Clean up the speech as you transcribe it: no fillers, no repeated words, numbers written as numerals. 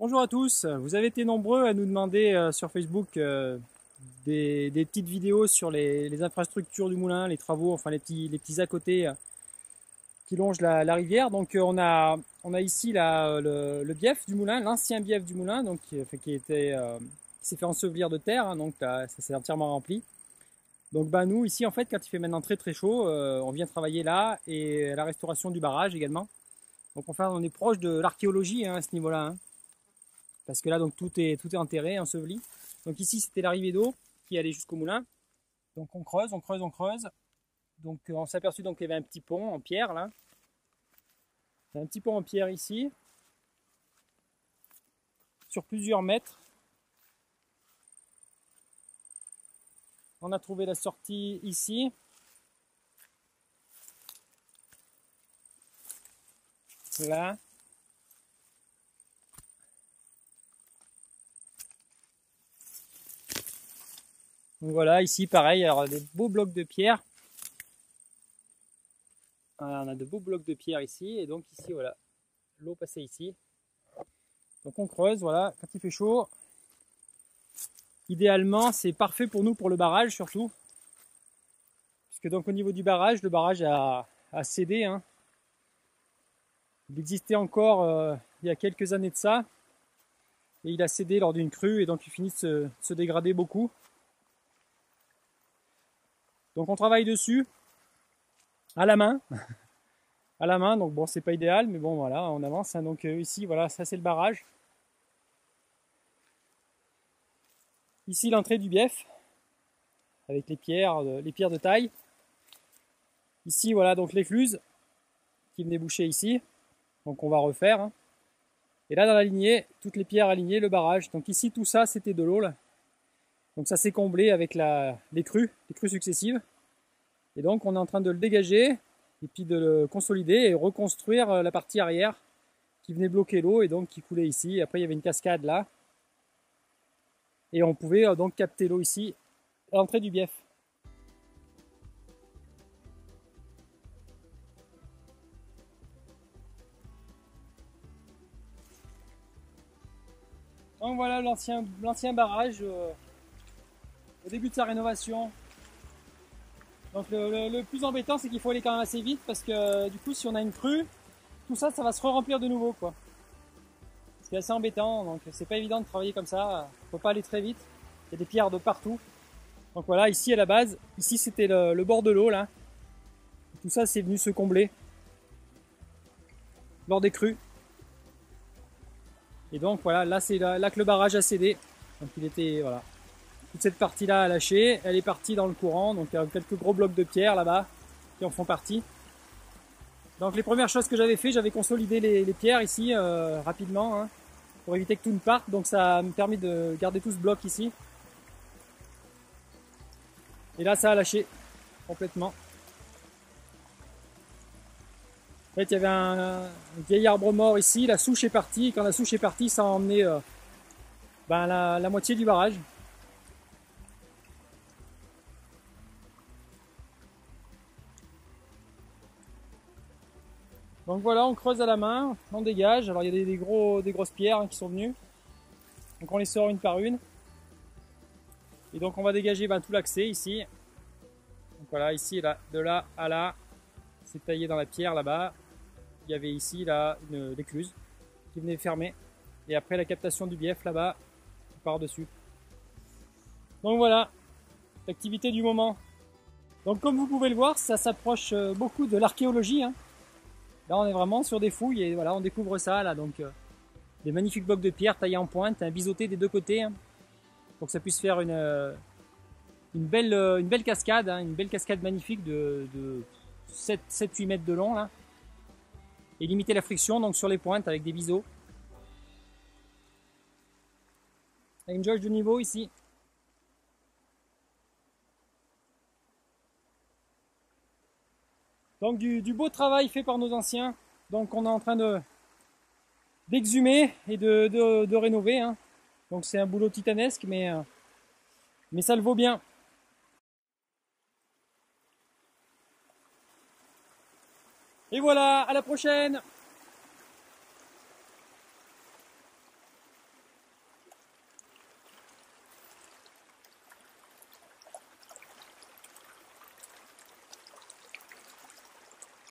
Bonjour à tous, vous avez été nombreux à nous demander sur Facebook des petites vidéos sur les infrastructures du moulin, les travaux, enfin les petits à côté qui longent la rivière. Donc on a ici le bief du moulin, l'ancien bief du moulin, donc qui s'est fait ensevelir de terre, hein, donc là, ça s'est entièrement rempli. Donc nous ici en fait quand il fait maintenant très très chaud, on vient travailler là et la restauration du barrage également. Donc enfin on est proche de l'archéologie hein, à ce niveau-là. Hein. Parce que là donc tout est enterré, enseveli. Donc ici c'était l'arrivée d'eau qui allait jusqu'au moulin. Donc on creuse, on creuse, on creuse. Donc on s'est aperçu donc qu'il y avait un petit pont en pierre là. Il y a un petit pont en pierre ici, sur plusieurs mètres. On a trouvé la sortie ici. Là. Donc voilà, ici pareil, alors des beaux blocs de pierre. Voilà, on a de beaux blocs de pierre ici, et donc ici voilà, l'eau passait ici. Donc on creuse, voilà, quand il fait chaud. Idéalement, c'est parfait pour nous pour le barrage surtout. Puisque donc au niveau du barrage, le barrage a cédé. Hein. Il existait encore il y a quelques années de ça. Et il a cédé lors d'une crue et donc il finit de se dégrader beaucoup. Donc on travaille dessus à la main. À la main, donc bon, c'est pas idéal, mais bon, voilà, on avance. Hein. Donc ici, voilà, ça c'est le barrage. Ici, l'entrée du bief, avec les pierres de taille. Ici, voilà, donc l'écluse qui venait boucher ici. Donc on va refaire. Hein. Et là, dans la lignée, toutes les pierres alignées, le barrage. Donc ici, tout ça, c'était de l'eau, là. Donc ça s'est comblé avec les crues successives. Et donc, on est en train de le dégager, et puis de le consolider et reconstruire la partie arrière qui venait bloquer l'eau et donc qui coulait ici. Après, il y avait une cascade là. Et on pouvait donc capter l'eau ici, à l'entrée du bief. Donc voilà l'ancien barrage au début de sa rénovation. Donc le plus embêtant, c'est qu'il faut aller quand même assez vite parce que du coup, si on a une crue, tout ça, ça va se re-remplir de nouveau, quoi. C'est assez embêtant, donc c'est pas évident de travailler comme ça. Faut pas aller très vite. Il y a des pierres de partout. Donc voilà, ici à la base, ici c'était le bord de l'eau là. Tout ça, c'est venu se combler lors des crues. Et donc voilà, là c'est là que le barrage a cédé. Donc il était voilà. Toute cette partie-là a lâché, elle est partie dans le courant, donc il y a quelques gros blocs de pierre là-bas qui en font partie. Donc les premières choses que j'avais fait, j'avais consolidé les pierres ici rapidement hein, pour éviter que tout ne parte, donc ça me permet de garder tout ce bloc ici. Et là ça a lâché complètement. En fait il y avait un vieil arbre mort ici, la souche est partie, et quand la souche est partie ça a emmené la moitié du barrage. Donc voilà, on creuse à la main, on dégage. Alors il y a des grosses pierres hein, qui sont venues. Donc on les sort une par une. Et donc on va dégager tout l'accès ici. Donc voilà, ici, là, de là à là, c'est taillé dans la pierre là-bas. Il y avait ici là l'écluse qui venait fermer. Et après la captation du bief là-bas, par-dessus. Donc voilà, l'activité du moment. Donc comme vous pouvez le voir, ça s'approche beaucoup de l'archéologie. Hein. Là, on est vraiment sur des fouilles et voilà, on découvre ça là. Donc, des magnifiques blocs de pierre taillés en pointe, un biseauté des deux côtés, hein, pour que ça puisse faire une belle cascade, hein, une belle cascade magnifique de 7-8 mètres de long là, et limiter la friction donc sur les pointes avec des biseaux. Et une jauge de niveau ici. Donc du beau travail fait par nos anciens. Donc on est en train d'exhumer et de rénover. Hein. Donc c'est un boulot titanesque, mais ça le vaut bien. Et voilà, à la prochaine!